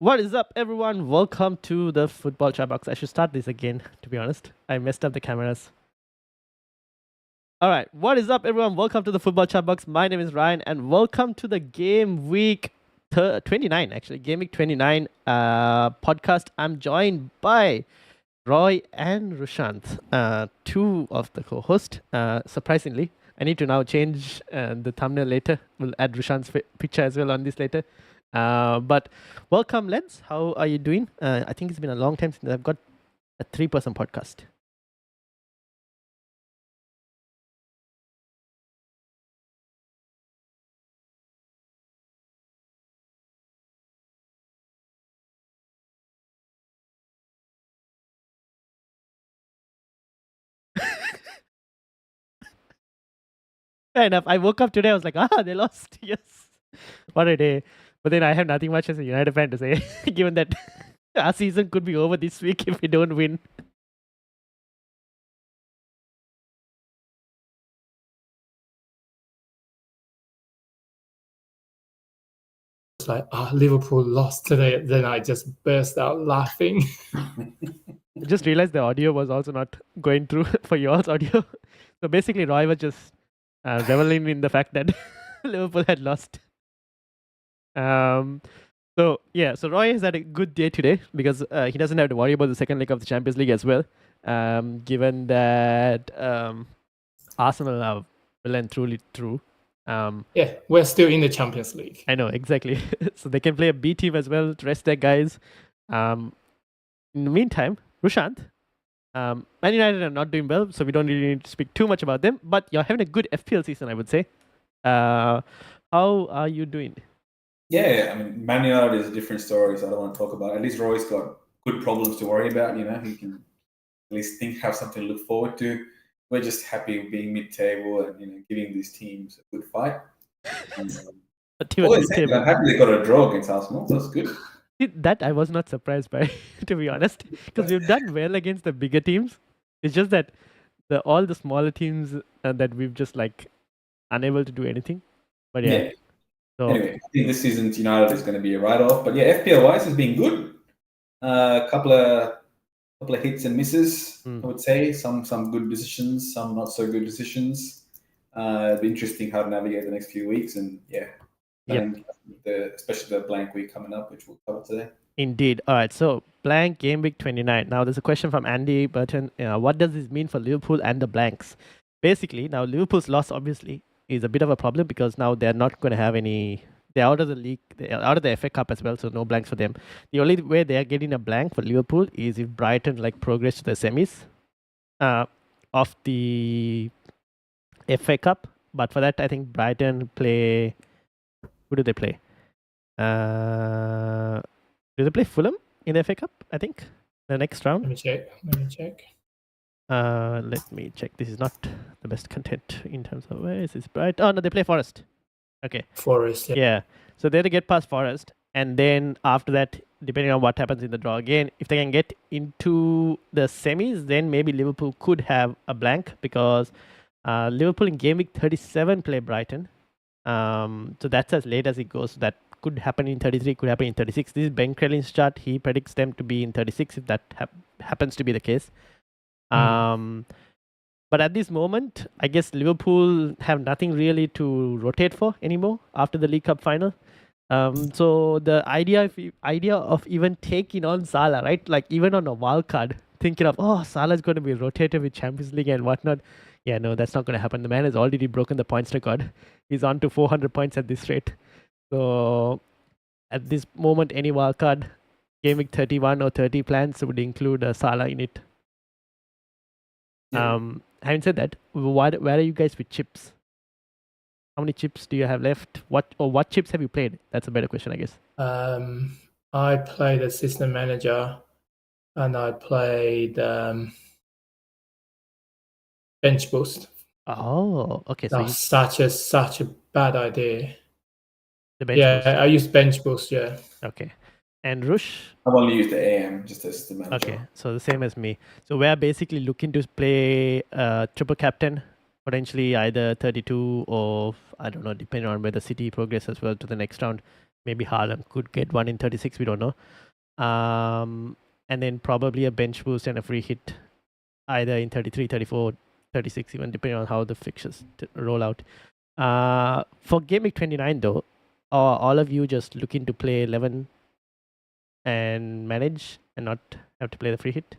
What is up, everyone? Welcome to the Football Chatbox. I should start this again, to be honest. I messed up the cameras. All right. What is up, everyone? Welcome to the Football Chatbox. My name is Ryan, and welcome to the Game Week 29, actually. Game Week 29 podcast. I'm joined by Roy and Rushant, two of the co-hosts. Surprisingly, I need to now change the thumbnail later. We'll add Rushant's picture as well on this later. But welcome, Lens. How are you doing? I think it's been a long time since I've got a three-person podcast. Fair enough. I woke up today. I was like, they lost. Yes, what a day. But then I have nothing much as a United fan to say, given that our season could be over this week if we don't win. It's like, Liverpool lost today. Then I just burst out laughing. I just realized the audio was also not going through for y'all's audio. So basically, Roy was just reveling in the fact that Liverpool had lost. So Roy has had a good day today because he doesn't have to worry about the second leg of the Champions League as well. Given that Arsenal are well and truly through. Yeah, we're still in the Champions League. I know, exactly. So they can play a B team as well to rest their guys. In the meantime, Rushant, Man United are not doing well, so we don't really need to speak too much about them. But you're having a good FPL season, I would say. How are you doing? Yeah, I mean, Man United is a different story, so I don't want to talk about it. At least Roy's got good problems to worry about, He can at least have something to look forward to. We're just happy being mid-table and, giving these teams a good fight. I'm happy they got a draw against Arsenal. That's good. That I was not surprised by, to be honest, because we've done well against the bigger teams. It's just that all the smaller teams that we've just unable to do anything. But yeah. So anyway, I think this season's United is going to be a write-off. But yeah, FPL-wise has been good. A couple of hits and misses, I would say. Some good decisions, some not so good decisions. It'll be interesting how to navigate the next few weeks, and especially the blank week coming up, which we'll cover today. Indeed. All right. So blank game week 29. Now there's a question from Andy Burton. What does this mean for Liverpool and the blanks? Basically, now Liverpool's loss obviously is a bit of a problem because now they're not going to have any. They're out of the league. They're out of the FA Cup as well, so no blanks for them. The only way they are getting a blank for Liverpool is if Brighton progress to the semis of the FA Cup. But for that, I think Brighton play. Who do they play? Do they play Fulham in the FA Cup? I think the next round. Let me check. Let me check. This is not the best content in terms of where is this Bright. Oh no, they play Forest. Okay. Forest. Yeah. So they have to get past Forest, and then after that, depending on what happens in the draw again, if they can get into the semis, then maybe Liverpool could have a blank because Liverpool in game week 37 play Brighton. So that's as late as it goes. So that could happen in 33, could happen in 36. This is Ben Krellin's chart. He predicts them to be in 36 if that happens to be the case. But at this moment, I guess Liverpool have nothing really to rotate for anymore after the League Cup final. So the idea of even taking on Salah, right? Like even on a wild card, thinking of Salah's going to be rotated with Champions League and whatnot. Yeah, no, that's not going to happen. The man has already broken the points record. He's on to 400 points at this rate. So at this moment, any wildcard, game week 31 or 30 plans would include Salah in it. Yeah. Having said that, where are you guys with chips? How many chips do you have left? What chips have you played? That's a better question, I guess. I played Assistant Manager, and I played Bench Boost. Oh, okay. So such a bad idea. The bench boost. I used Bench Boost. Yeah. Okay. And Rush? I've only used the AM just as the manager. Okay, so the same as me. So we're basically looking to play triple captain, potentially either 32 or I don't know, depending on whether City progress as well to the next round. Maybe Haaland could get one in 36. We don't know. And then probably a bench boost and a free hit either in 33, 34, 36, even depending on how the fixtures roll out. For Game Week 29 though, are all of you just looking to play 11 and manage and not have to play the free hit?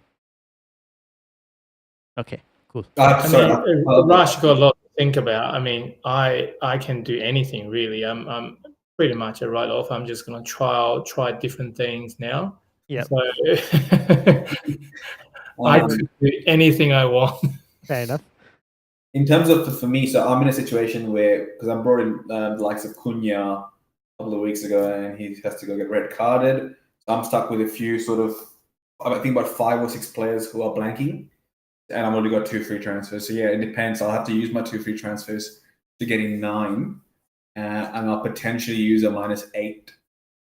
Okay, cool. Rush got a lot to think about. I mean, I can do anything really. I'm pretty much a write-off. I'm just gonna try different things now. Yeah. So I could do anything I want. Fair enough. In terms of for me, so I'm in a situation where, because I brought in the likes of Cunha a couple of weeks ago, and he has to go get red carded. So I'm stuck with a few sort of, I think about 5 or 6 players who are blanking, and I've only got 2 free transfers. So yeah, it depends. I'll have to use my 2 free transfers to get in 9, and I'll potentially use a -8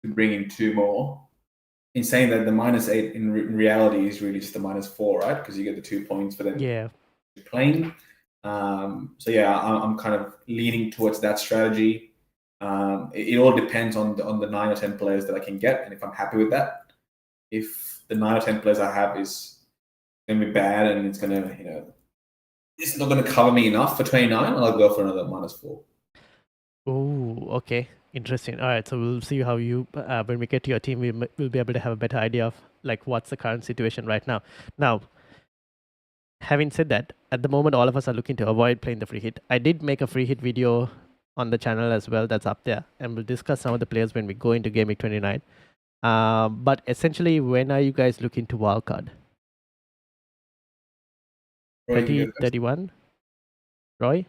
to bring in 2 more. In saying that, the -8 in reality is really just a -4, right? Because you get the 2 points for them playing. So yeah, I'm kind of leaning towards that strategy. It all depends on the 9 or 10 players that I can get, and if I'm happy with that. If the 9 or 10 players I have is going to be bad and it's going to, it's not going to cover me enough for 29, I'll go for another -4. Oh, okay. Interesting. All right, so we'll see how you when we get to your team, we'll be able to have a better idea of like what's the current situation right now. Now, having said that, at the moment, all of us are looking to avoid playing the free hit. I did make a free hit video on the channel as well. That's up there, and we'll discuss some of the players when we go into Game Week 29. But essentially, when are you guys looking to wildcard? 30, 31? Roy?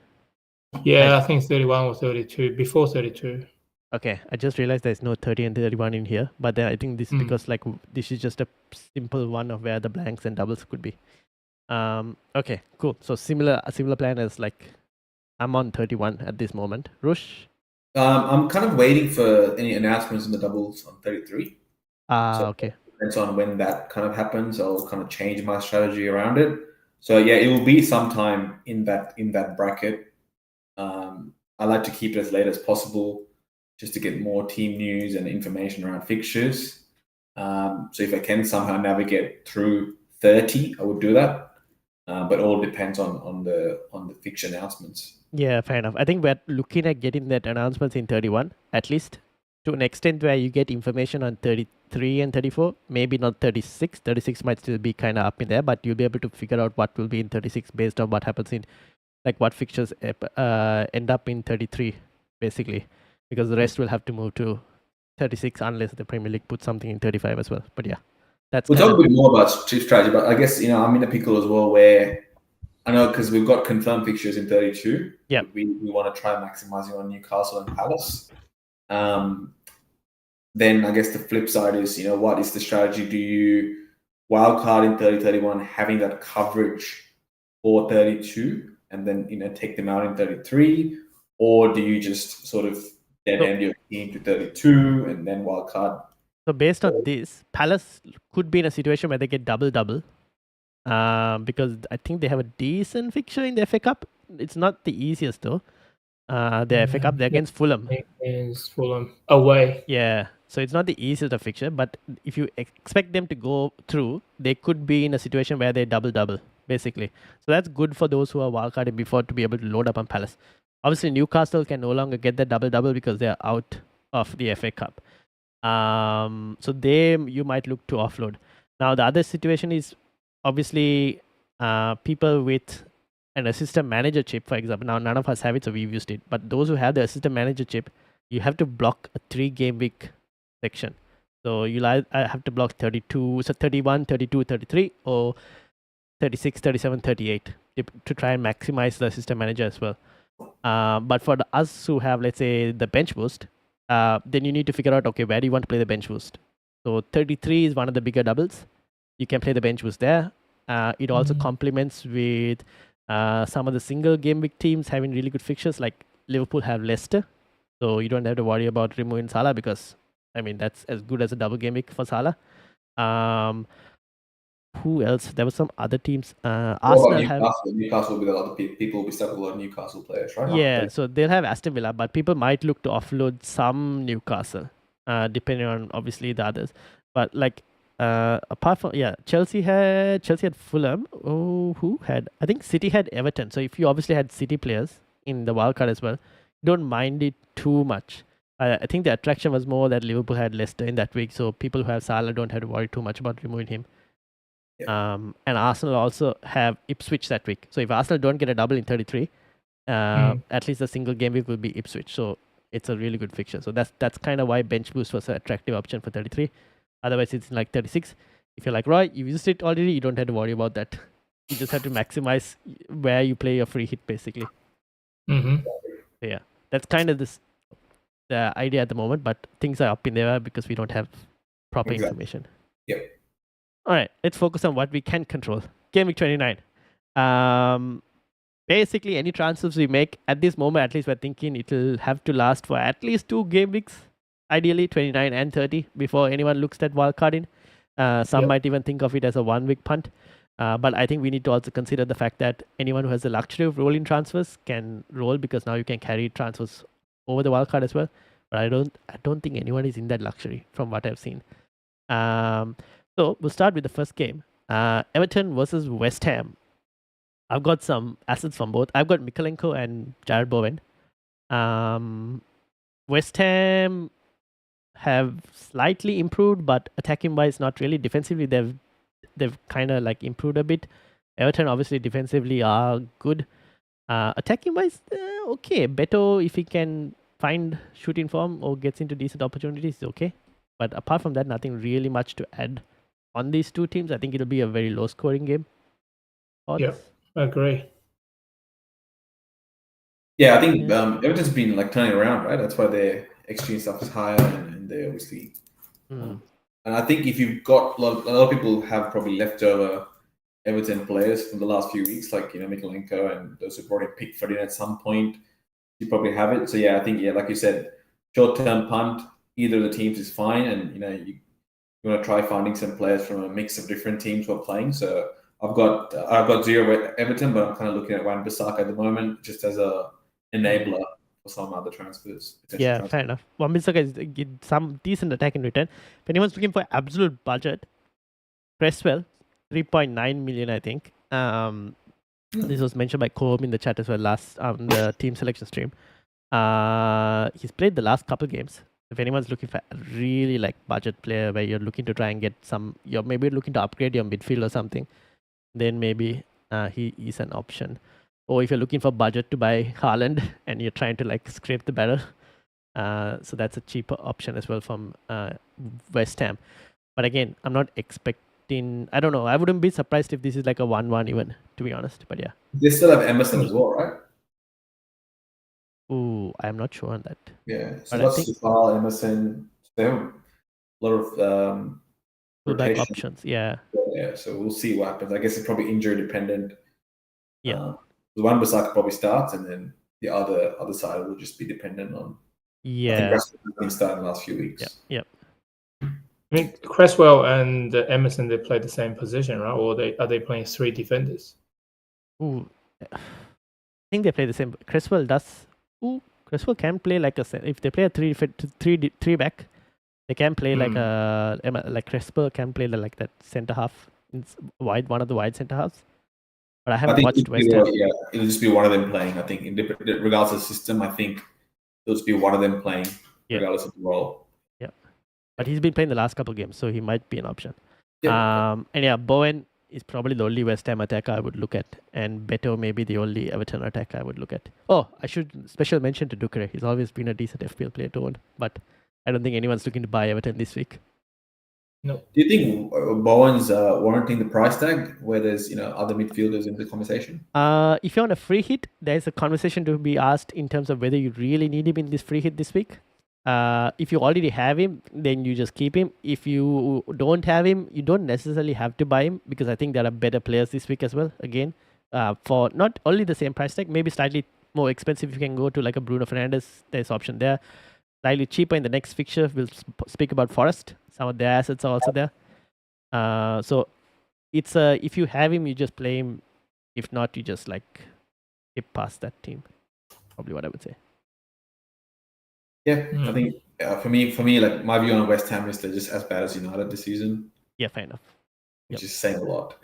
Yeah, I think 31 or 32. Before 32. Okay, I just realized there's no 30 and 31 in here, but then I think this is because like this is just a simple one of where the blanks and doubles could be. Okay, cool. So a similar plan as like I'm on 31 at this moment. Rush? I'm kind of waiting for any announcements on the doubles on 33. Okay. It depends on when that kind of happens. I'll kind of change my strategy around it. So yeah, it will be sometime in that bracket. I like to keep it as late as possible, just to get more team news and information around fixtures. So if I can somehow navigate through 30, I would do that. But all depends on the fixture announcements. Yeah, fair enough. I think we're looking at getting that announcements in 31, at least to an extent where you get information on 33 and 34. Maybe not 36. 36 might still be kind of up in there, but you'll be able to figure out what will be in 36 based on what happens in, like what fixtures end up in 33, basically, because the rest will have to move to 36 unless the Premier League puts something in 35 as well. But yeah, that's. We'll talk a bit more about strategy, but I guess I'm in a pickle as well where I know because we've got confirmed fixtures in 32. Yeah, we want to try maximizing on Newcastle and Palace. Then I guess the flip side is what is the strategy? Do you wildcard in 30, 31, having that coverage for 32? And then take them out in 33, or do you just sort of dead end your team to 32 and then wildcard? So based on this, Palace could be in a situation where they get double, because I think they have a decent fixture in the FA Cup. It's not the easiest though. The FA Cup, they're against Fulham. Against Fulham away. Yeah, so it's not the easiest of fixture, but if you expect them to go through, they could be in a situation where they double. Basically. So that's good for those who are wildcarding before to be able to load up on Palace. Obviously, Newcastle can no longer get that double because they're out of the FA Cup. So you might look to offload. Now, the other situation is obviously people with an assistant manager chip, for example. Now, none of us have it, so we've used it. But those who have the assistant manager chip, you have to block a 3-game week section. So you'll have to block 32, so 31, 32, 33, or 36, 37, 38 to try and maximize the system manager as well. But for us who have, let's say, the bench boost, then you need to figure out, okay, where do you want to play the bench boost? So 33 is one of the bigger doubles. You can play the bench boost there. It also complements with some of the single game week teams having really good fixtures, like Liverpool have Leicester. So you don't have to worry about removing Salah because, I mean, that's as good as a double game week for Salah. Who else? There were some other teams. Arsenal Newcastle with a lot of people will be stuck with a lot of Newcastle players, right? Yeah, so they'll have Aston Villa, but people might look to offload some Newcastle. depending on obviously the others. But like apart from Chelsea had Fulham. Oh, who had? I think City had Everton. So if you obviously had City players in the wildcard as well, don't mind it too much. I think the attraction was more that Liverpool had Leicester in that week, so people who have Salah don't have to worry too much about removing him. And Arsenal also have Ipswich that week. So if Arsenal don't get a double in 33, at least a single game week will be Ipswich. So it's a really good fixture. So that's kind of why bench boost was an attractive option for 33. Otherwise, it's like 36. If you're like Roy, you used it already, you don't have to worry about that. You just have to maximize where you play your free hit, basically. Mm-hmm. So yeah, that's kind of the idea at the moment, but things are up in the air because we don't have proper information. Yep. All right, let's focus on what we can control. Game week 29. Basically, any transfers we make at this moment, at least we're thinking it'll have to last for at least 2 game weeks, ideally 29 and 30, before anyone looks at wildcard in. Some might even think of it as a 1 week punt. But I think we need to also consider the fact that anyone who has the luxury of rolling transfers can roll, because now you can carry transfers over the wildcard as well. But I don't think anyone is in that luxury from what I've seen. So we'll start with the first game. Everton versus West Ham. I've got some assets from both. I've got Mikalenko and Jared Bowen. West Ham have slightly improved, but attacking wise, not really. Defensively, they've kind of like improved a bit. Everton obviously defensively are good. Attacking wise, okay. Beto, if he can find shooting form or gets into decent opportunities, okay. But apart from that, nothing really much to add on these two teams. I think it'll be a very low scoring game. Yep, I agree. Yeah, I think Everton's been like turning around, right? That's why their XG stuff is higher, and they obviously. And I think if you've got a lot of people have probably leftover Everton players from the last few weeks, like Mikalenko and those who brought in Pickford in at some point, you probably have it. So yeah, I think like you said, short-term punt, either of the teams is fine, and you want to try finding some players from a mix of different teams who are playing. So I've got 0 Everton, but I'm kind of looking at Wan-Bissaka at the moment just as a enabler for some other transfers. Yeah, fair enough. Wan-Bissaka is some decent attack in return. If anyone's looking for absolute budget, Cresswell, 3.9 million, I think. This was mentioned by Cobb in the chat as well last on the team selection stream. He's played the last couple games. If anyone's looking for a really like budget player where you're looking to try and get you're maybe looking to upgrade your midfield or something, then maybe he is an option. Or if you're looking for budget to buy Haaland and you're trying to like scrape the barrel, so that's a cheaper option as well from West Ham. But again, I'm not expecting. I don't know. I wouldn't be surprised if this is like a 1-1 even, to be honest. But yeah. They still have Emerson as well, right? Ooh, I'm not sure on that. Yeah. So that's Sufal, Emerson. They have a lot of rotation options. Yeah. Yeah. So we'll see what happens. I guess it's probably injury dependent. Yeah. The Wan-Bissaka probably starts, and then the other side will just be dependent on. Yeah. I think Cresswell has been starting the last few weeks. Yeah. I mean, Cresswell and Emerson, they play the same position, right? Or are they playing 3 defenders? Ooh, I think they play the same. Cresswell does. Ooh, Cresswell can play like if they play a three back, they can play like Cresswell can play like that centre half, one of the wide centre halves. But I haven't watched West Ham. Yeah, it'll just be one of them playing. I think, regardless of the system, I think it'll just be one of them playing, regardless of the role. Yeah, but he's been playing the last couple of games, so he might be an option. Yeah. And yeah, Bowen is probably the only West Ham attacker I would look at, and Beto may be the only Everton attacker I would look at. Oh, I should special mention to Dukere. He's always been a decent FPL player to own, but I don't think anyone's looking to buy Everton this week. No. Do you think Bowen's warranting the price tag where there's other midfielders in the conversation? If you're on a free hit, there's a conversation to be asked in terms of whether you really need him in this free hit this week. If you already have him, then you just keep him. If you don't have him, you don't necessarily have to buy him, because I think there are better players this week as well. Again, for not only the same price tag, maybe slightly more expensive. If you can go to like a Bruno Fernandes, there's option there. Slightly cheaper in the next fixture. We'll speak about Forest. Some of their assets are also there. So it's if you have him, you just play him. If not, you just like skip past that team. Probably what I would say. Yeah, I think For me, like my view on West Ham is they're just as bad as United this season, Yeah, fair enough. which is saying a lot.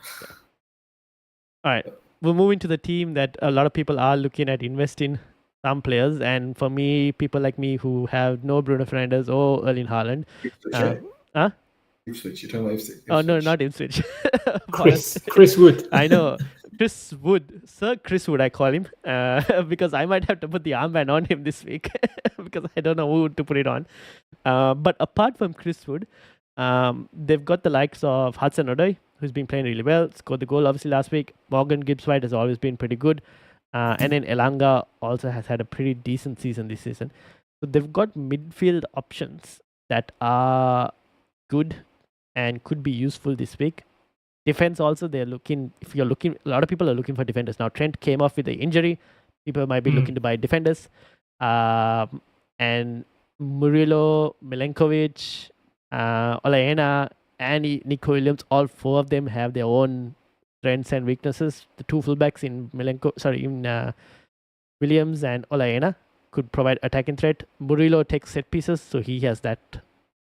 All right, we'll move into the team that a lot of people are looking at investing some players, and for me, people like me who have no Bruno Fernandes or Erling Haaland. Huh? Ipswich, you're talking about Ipswich. Oh no, not Ipswich. Chris Wood. I know. Chris Wood, Sir Chris Wood, I call him, because I might have to put the armband on him this week because I don't know who to put it on. But apart from Chris Wood, they've got the likes of Hudson-Odoi, who's been playing really well, scored the goal obviously last week. Morgan Gibbs-White has always been pretty good. And then Elanga also has had a pretty decent season this season. So they've got midfield options that are good and could be useful this week. Defense also, they're looking, if you're looking, a lot of people are looking for defenders. Now, Trent came off with the injury. People might be looking to buy defenders. And Murillo, Milenkovic, Olaena, and Nico Williams, all four of them have their own strengths and weaknesses. The two fullbacks in Williams and Olaena could provide attacking threat. Murillo takes set pieces, so he has that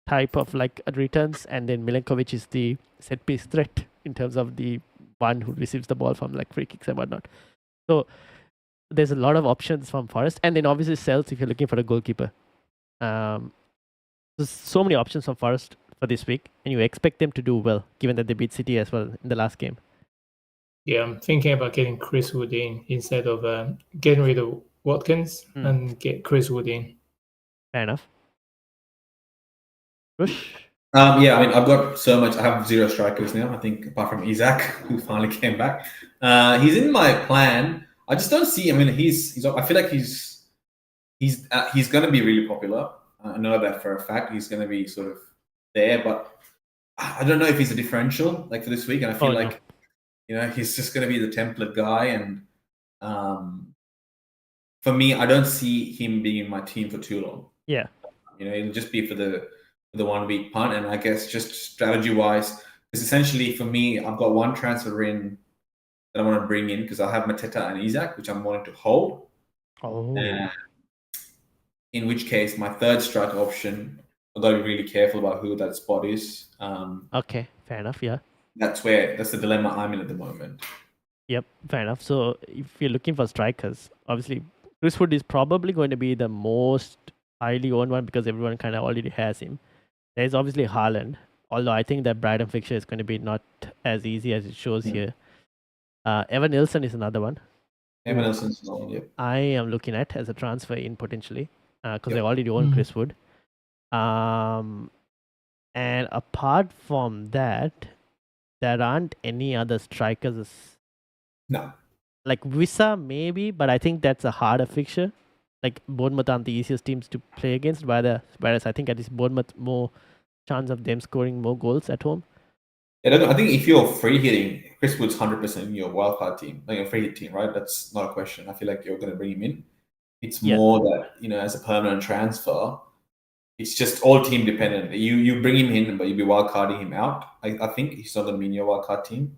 type of like returns, and then Milenkovic is the set piece threat in terms of the one who receives the ball from like free kicks and whatnot. So there's a lot of options from Forest, and then obviously Sells if you're looking for a goalkeeper. There's so many options from Forest for this week, and you expect them to do well, given that they beat City as well in the last game. Yeah, I'm thinking about getting Chris Wood in instead of getting rid of Watkins and get Chris Wood in. Fair enough. Rush? Yeah, I mean, I've got so much. I have 0 strikers now. I think apart from Isaac, who finally came back, he's in my plan. I just don't see. I mean, he's. I feel like he's going to be really popular. I know that for a fact. He's going to be sort of there, but I don't know if he's a differential like for this week. And I feel like he's just going to be the template guy. And for me, I don't see him being in my team for too long. Yeah, it'll just be for the 1 week punt. And I guess just strategy wise, it's essentially for me, I've got one transfer in that I want to bring in because I have Mateta and Isaac, which I'm wanting to hold. Oh. In which case, my third strike option, I've got to be really careful about who that spot is. Okay, fair enough. Yeah. That's the dilemma I'm in at the moment. Yep, fair enough. So if you're looking for strikers, obviously Chris Wood is probably going to be the most highly owned one because everyone kind of already has him. There's obviously Haaland, although I think that Brighton fixture is going to be not as easy as it shows here. Evan Nilsson is another one. Evan Nilsson's one, yep. I am looking at as a transfer in potentially because they already own Chris Wood. And apart from that, there aren't any other strikers. No. Like Wissa maybe, but I think that's a harder fixture. Like Bournemouth aren't the easiest teams to play against, whereas I think at least Bournemouth more chance of them scoring more goals at home. Yeah, I think if you're free hitting, Chris Wood's 100% in your wildcard team, like your free hit team, right? That's not a question. I feel like you're going to bring him in. It's more that, as a permanent transfer, it's just all team dependent. You bring him in, but you'll be wildcarding him out. I think he's not going to be in your wildcard team.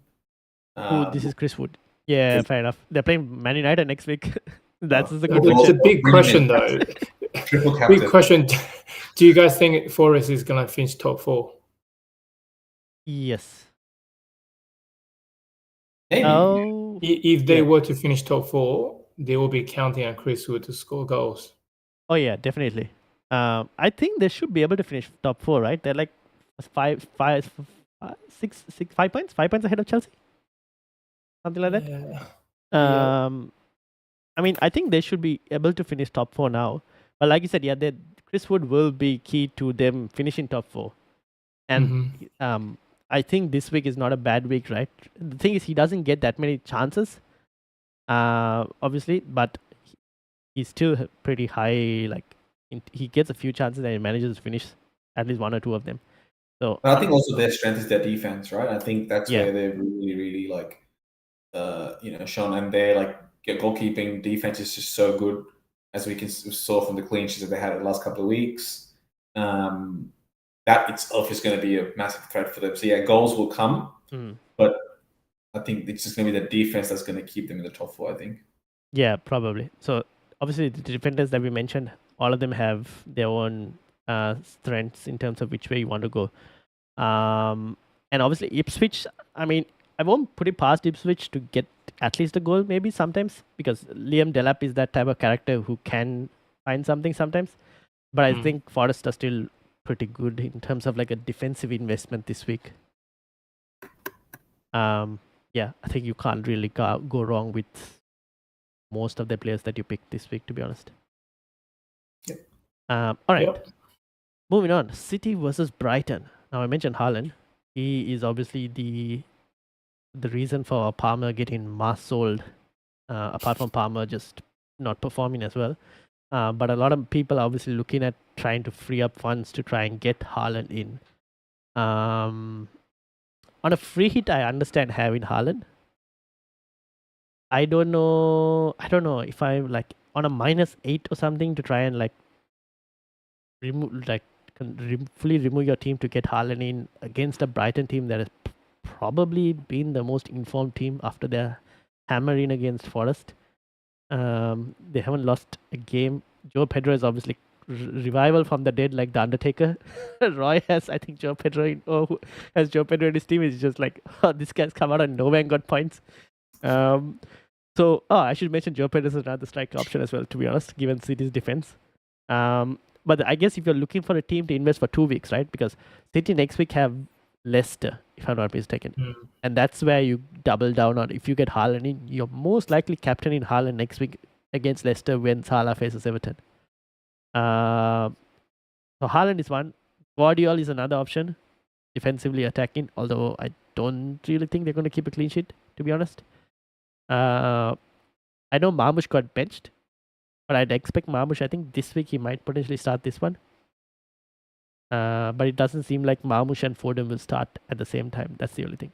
This is Chris Wood. Yeah, fair enough. They're playing Man United next week. That's a good It's a big question, though. Big question. Do you guys think Forest is going to finish top 4? Yes. Maybe. Oh, if they were to finish top 4, they will be counting on Chris Wood to score goals. Oh yeah, definitely. I think they should be able to finish top 4, right? They're like 5 points ahead of Chelsea, something like that. I mean, I think they should be able to finish top 4 now. But like you said, Chris Wood will be key to them finishing top 4. And I think this week is not a bad week, right? The thing is, he doesn't get that many chances, obviously, but he's still pretty high. Like he gets a few chances and he manages to finish at least 1 or 2 of them. So I think also their strength is their defense, right? I think that's where they're really, really like, shown, and their like goalkeeping defense is just so good, as we saw from the clean sheets that they had the last couple of weeks. That itself is going to be a massive threat for them. So goals will come, but I think it's just going to be the defense that's going to keep them in the top 4, I think. Yeah, probably. So obviously the defenders that we mentioned, all of them have their own strengths in terms of which way you want to go. And obviously Ipswich, I mean, I won't put it past Ipswich to get at least a goal maybe sometimes, because Liam Delap is that type of character who can find something sometimes. But I think Forest are still pretty good in terms of like a defensive investment this week. Yeah, I think you can't really go wrong with most of the players that you picked this week, to be honest. Yep. All right. Yep. Moving on. City versus Brighton. Now I mentioned Haaland. He is obviously the reason for Palmer getting mass sold. Apart from Palmer just not performing as well. But a lot of people are obviously looking at trying to free up funds to try and get Haaland in. On a free hit, I understand having Haaland. I don't know if I'm like on a -8 or something to try and like fully remove your team to get Haaland in against a Brighton team that has probably been the most informed team after their hammer in against Forest. They haven't lost a game. Joe Pedro is obviously revival from the dead, like the Undertaker. Roy has, I think, Joe Pedro has Joe Pedro in his team. Is just like, oh, this guy's come out of nowhere and got points. So I should mention Joe Pedro is another striker option as well, to be honest, given City's defense. But I guess if you're looking for a team to invest for 2 weeks, right? Because City next week have Leicester, if I'm not mistaken. And that's where you double down on. If you get Haaland in, you're most likely captaining Haaland next week against Leicester when Salah faces Everton. So Haaland is one. Guardiola is another option, defensively attacking, although I don't really think they're going to keep a clean sheet, to be honest. I know Marmoush got benched, but I'd expect Marmoush, I think this week he might potentially start this one. But it doesn't seem like Marmoush and Foden will start at the same time. That's the only thing.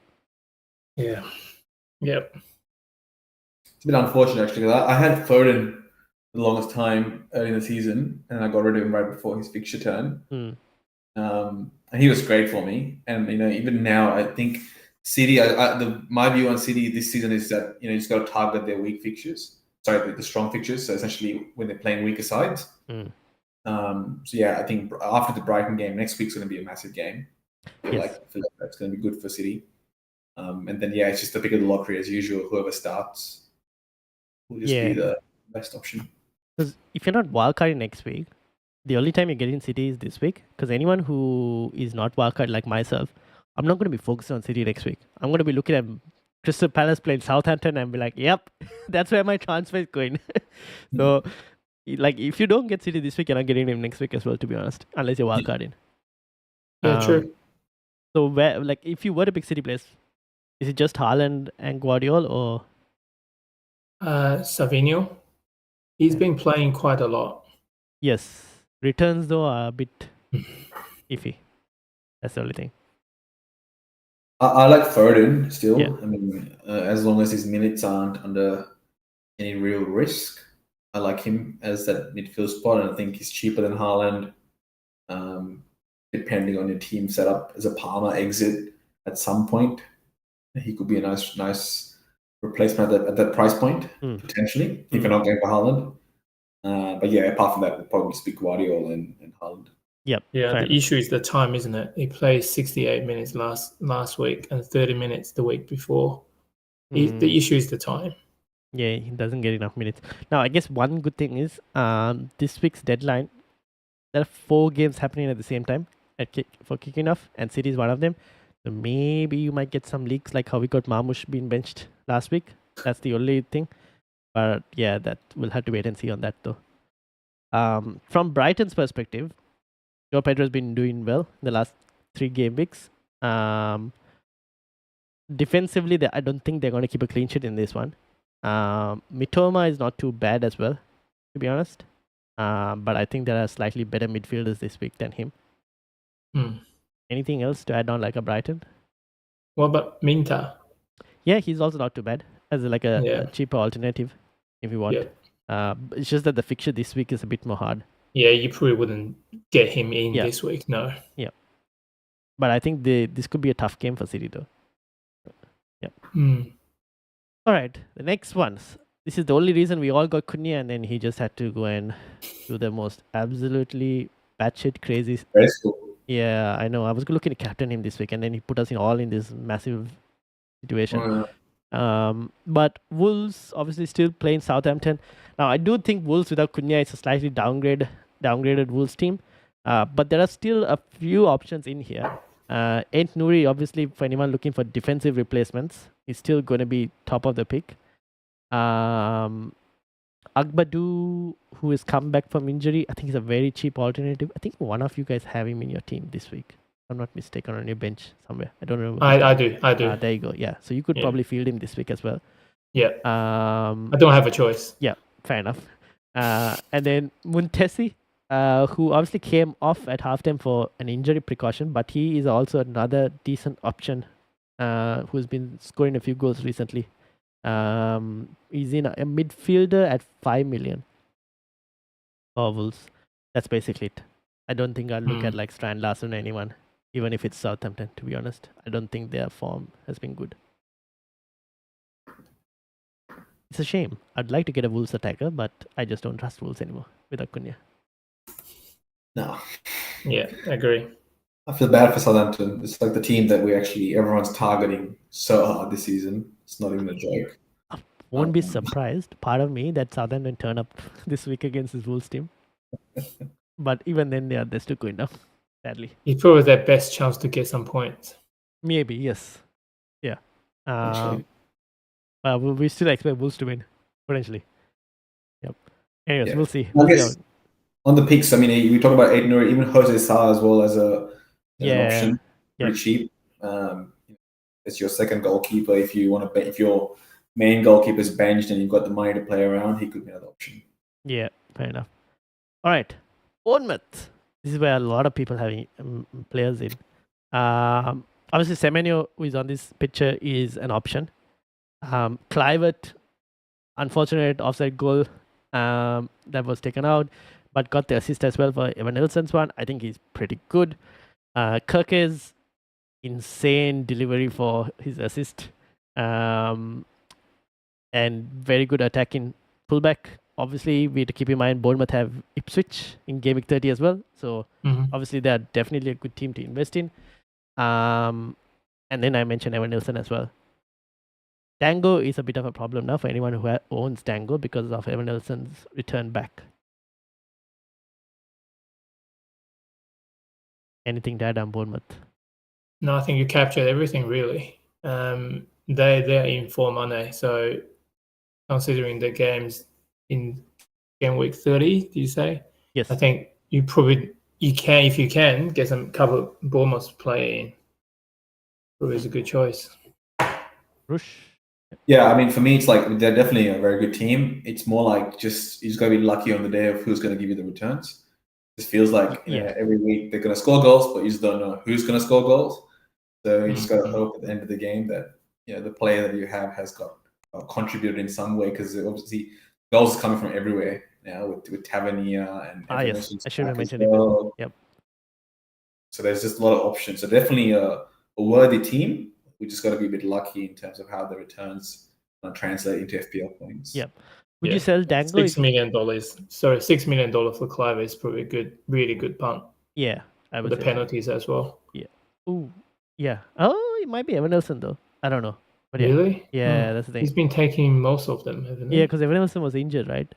Yeah. Yep. It's a bit unfortunate, actually, because I had Foden the longest time early in the season, and I got rid of him right before his fixture turn. And he was great for me. And, even now, I think City, my view on City this season is that, you just got to target their weak fixtures. Sorry, the strong fixtures. So essentially when they're playing weaker sides. So yeah, I think after the Brighton game, next week's going to be a massive game. I feel like that's going to be good for City. And then, it's just a pick of the lottery as usual. Whoever starts will just be the best option. Because if you're not wildcarding next week, the only time you're getting City is this week. Because anyone who is not wildcard like myself, I'm not going to be focusing on City next week. I'm going to be looking at Crystal Palace playing Southampton and be like, yep, that's where my transfer is going. So, like, if you don't get City this week, you're not getting him next week as well, to be honest, unless you're wildcarding. Yeah, true. So, if you were to pick City players, is it just Haaland and Guardiola or? Savinho. He's been playing quite a lot. Yes. Returns, though, are a bit iffy. That's the only thing. I like Foden still. Yeah. I mean, as long as his minutes aren't under any real risk, I like him as that midfield spot, and I think he's cheaper than Haaland. Depending on your team setup, as a Palmer exit at some point, he could be a nice replacement at that price point, potentially, if you're not going for Haaland. But yeah, apart from that, we'll probably speak Guardiola and Haaland. Yep. Yeah, the issue is the time, isn't it? He played 68 minutes last week and 30 minutes the week before. The issue is the time. Yeah, he doesn't get enough minutes. Now, I guess one good thing is this week's deadline, there are 4 games happening at the same time for kicking off, and City is one of them. So maybe you might get some leaks like how we got Marmoush being benched last week. That's the only thing. But yeah, that we'll have to wait and see on that though. From Brighton's perspective, Joe Pedro has been doing well in the last 3 game weeks. Defensively, I don't think they're going to keep a clean sheet in this one. Mitoma is not too bad as well, to be honest. But I think there are slightly better midfielders this week than him. Anything else to add on like a Brighton? What about Minta? Yeah, he's also not too bad as like a cheaper alternative if you want. It's just that the fixture this week is a bit more hard. Yeah, you probably wouldn't get him in this week, no. Yeah. But I think this could be a tough game for City though. Yeah. All right, the next ones. This is the only reason we all got Cunha, and then he just had to go and do the most absolutely batshit crazy. Very cool. Yeah, I know. I was looking to captain him this week, and then he put us in this massive situation. But Wolves obviously still playing Southampton. Now I do think Wolves without Cunha is a slightly downgraded Wolves team. But there are still a few options in here. Ent Nouri, obviously, for anyone looking for defensive replacements, is still going to be top of the pick. Agbadu, who has come back from injury, I think he's a very cheap alternative. I think one of you guys have him in your team this week. If I'm not mistaken, on your bench somewhere. I don't remember. I do. There you go. Yeah, so you could probably field him this week as well. Yeah. I don't have a choice. Yeah, fair enough. And then Muntesi, who obviously came off at halftime for an injury precaution, but he is also another decent option who's been scoring a few goals recently. He's in a midfielder at 5 million for Wolves. That's basically it. I don't think I'll look at like Strand Larson or anyone, even if it's Southampton, to be honest. I don't think their form has been good. It's a shame. I'd like to get a Wolves attacker, but I just don't trust Wolves anymore without Cunha. No. Yeah, I agree. I feel bad for Southampton. It's like the team that everyone's targeting so hard this season. It's not even a joke. Won't be surprised, part of me, that Southampton turn up this week against this Wolves team. But even then, they're still going down, sadly. It's probably their best chance to get some points. Maybe, yes. Yeah. We still expect Wolves to win, potentially. Yep. Anyways, we'll see. I guess on the picks, I mean, we talk about Aiden or even Jose Sa as well as an option. Pretty cheap. It's your second goalkeeper. If you want to bet, if your main goalkeeper is benched and you've got the money to play around, he could be another option. Yeah, fair enough. All right, Bournemouth. This is where a lot of people have players in. Obviously, Semenyo, who is on this picture, is an option. Clivert, unfortunate offside goal that was taken out, but got the assist as well for Evan Nilsson's one. I think he's pretty good. Kirke's insane delivery for his assist. And very good attacking fullback. Obviously, we have to keep in mind Bournemouth have Ipswich in Game Week 30 as well. So obviously, they're definitely a good team to invest in. And then I mentioned Evan Nilsson as well. Dango is a bit of a problem now for anyone who owns Dango because of Evan Nilsson's return back. Anything to add on Bournemouth? No, I think you captured everything really. They're in form, aren't they? So considering the games in game week 30, do you say? Yes. I think you can, if you can, get some couple of Bournemouth play in. Probably is a good choice. Rush. Yeah, I mean, for me, it's like they're definitely a very good team. It's more like you just got to be lucky on the day of who's going to give you the returns. It feels like every week they're going to score goals, but you just don't know who's going to score goals. So you just got to hope at the end of the game that the player that you have has got contributed in some way, because obviously goals are coming from everywhere now with Tavernier and yes, I should have mentioned it. Yep. So there's just a lot of options. So definitely a worthy team. We just got to be a bit lucky in terms of how the returns translate into FPL points. Yep. Would you sell Dango? $6 million. Sorry, $6 million for Clive is probably a good, really good punt. Yeah, I would. The penalties as well. Yeah. Ooh. Yeah. Oh, it might be Evan Nilsson though. I don't know. But really? Yeah, that's the thing. He's been taking most of them, hasn't he? Yeah, because Evan Nilsson was injured, right?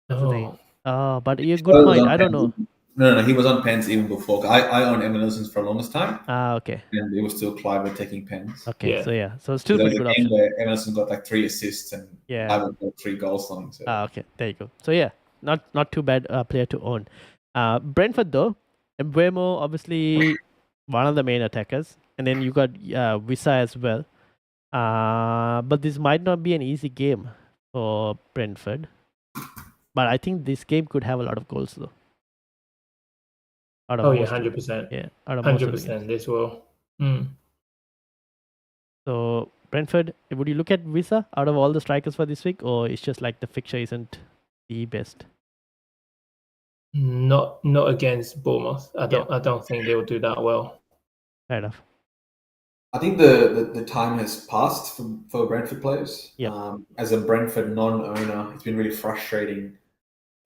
That's the thing. But a good Well, point. I don't know. No, he was on pens even before. I owned Evan Nilsson's for the longest time. Okay. And it was still Clive taking pens. Okay, so still pretty good option. Where Evan Nilsson got like 3 assists and Clive got 3 goals long. So. Okay, there you go. So not too bad player to own. Brentford though, Mbeumo obviously one of the main attackers, and then you got Wissa as well. But this might not be an easy game for Brentford. But I think this game could have a lot of goals though. 100%. Yeah, 100%. This will. So Brentford, would you look at Wissa out of all the strikers for this week, or it's just like the fixture isn't the best? Not against Bournemouth. I don't think they will do that well. Fair enough. I think the time has passed for Brentford players. Yeah. As a Brentford non-owner, it's been really frustrating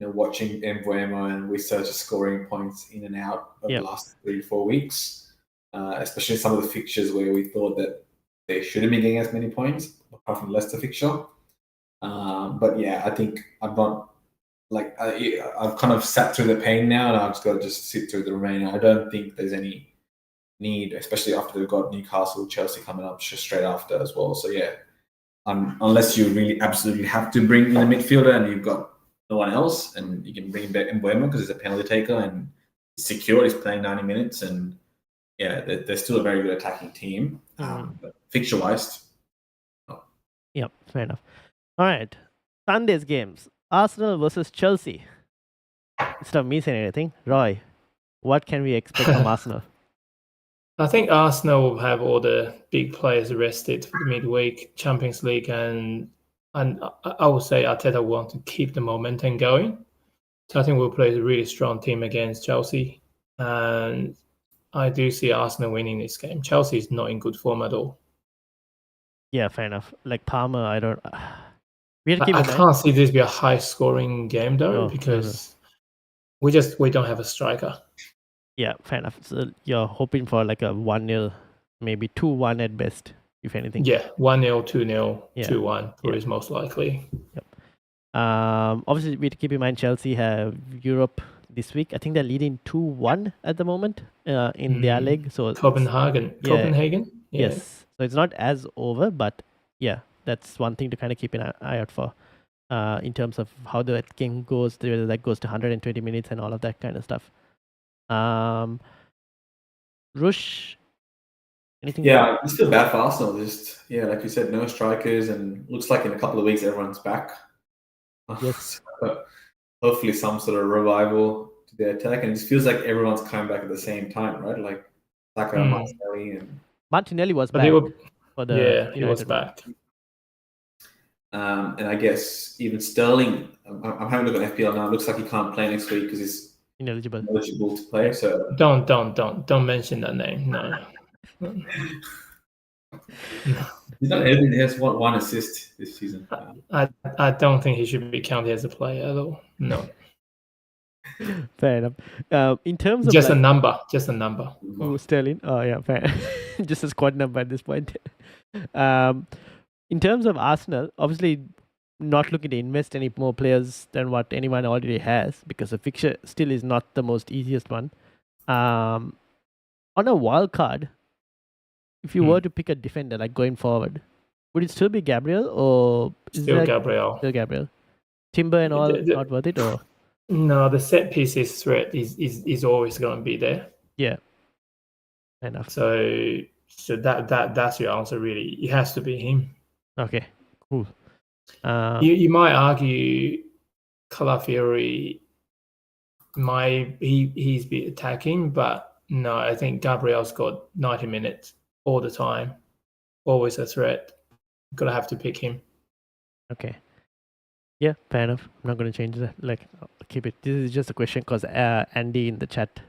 watching Mbuemo and research scoring points in and out of the last 3 to 4 weeks, especially some of the fixtures where we thought that they shouldn't be getting as many points, apart from Leicester fixture. But yeah, I think I'm not I've kind of sat through the pain now, and I've just got to sit through the remaining. I don't think there's any need, especially after they've got Newcastle, Chelsea coming up just straight after as well. So yeah, unless you really absolutely have to bring in a midfielder and you've got no one else, and you can bring back Mbuemo because he's a penalty taker and he's secure. He's playing 90 minutes, and yeah, they're still a very good attacking team. But fixture-wise, no. Yep, fair enough. All right, Sunday's games: Arsenal versus Chelsea. Instead of me saying anything, Roy, what can we expect from Arsenal? I think Arsenal will have all the big players rested for the midweek Champions League, and I would say Arteta will want to keep the momentum going. So I think we'll play a really strong team against Chelsea, and I do see Arsenal winning this game. Chelsea is not in good form at all. Yeah, fair enough. Like Palmer, I don't. I can't see this be a high-scoring game though, because we don't have a striker. Yeah, fair enough. So you're hoping for like a 1-0, maybe 2-1 at best, if anything. Yeah, 1-0, 2-0, 2-1 is most likely. Yep. Obviously, we have to keep in mind Chelsea have Europe this week. I think they're leading 2-1 at the moment in their league. So Copenhagen. Yeah. Yes. So it's not as over, but yeah, that's one thing to kind of keep an eye out for in terms of how the game goes, whether that goes to 120 minutes and all of that kind of stuff. Rush, anything? Yeah, it's still bad for Arsenal. Just like you said, no strikers, and looks like in a couple of weeks everyone's back. Yes. So hopefully some sort of revival to the attack, and it just feels like everyone's coming back at the same time, right? Like Saka, Martinelli, and Martinelli was back. He was back. And I guess even Sterling. I'm having a look at FPL now. It looks like he can't play next week because he's ineligible to play. So don't mention that name. No. He's not anything. He has one assist this season. I don't think he should be counted as a player at all. No. Fair enough. In terms of just a number. Oh, Sterling. Oh yeah, fair. Just a squad number at this point. In terms of Arsenal, obviously not looking to invest any more players than what anyone already has, because the fixture still is not the most easiest one. On a wild card, if you were to pick a defender like going forward, would it still be Gabriel or Gabriel? Still Gabriel. Timber and all not worth it, or no? The set pieces threat is always going to be there. Yeah. Fair enough. So that's your answer really. It has to be him. Okay. Cool. You might argue Calafiori he's be attacking, but no, I think Gabriel's got 90 minutes all the time, always a threat. Gonna have to pick him. Okay. Yeah, fair enough. I'm not gonna change that. I'll keep it. This is just a question because Andy in the chat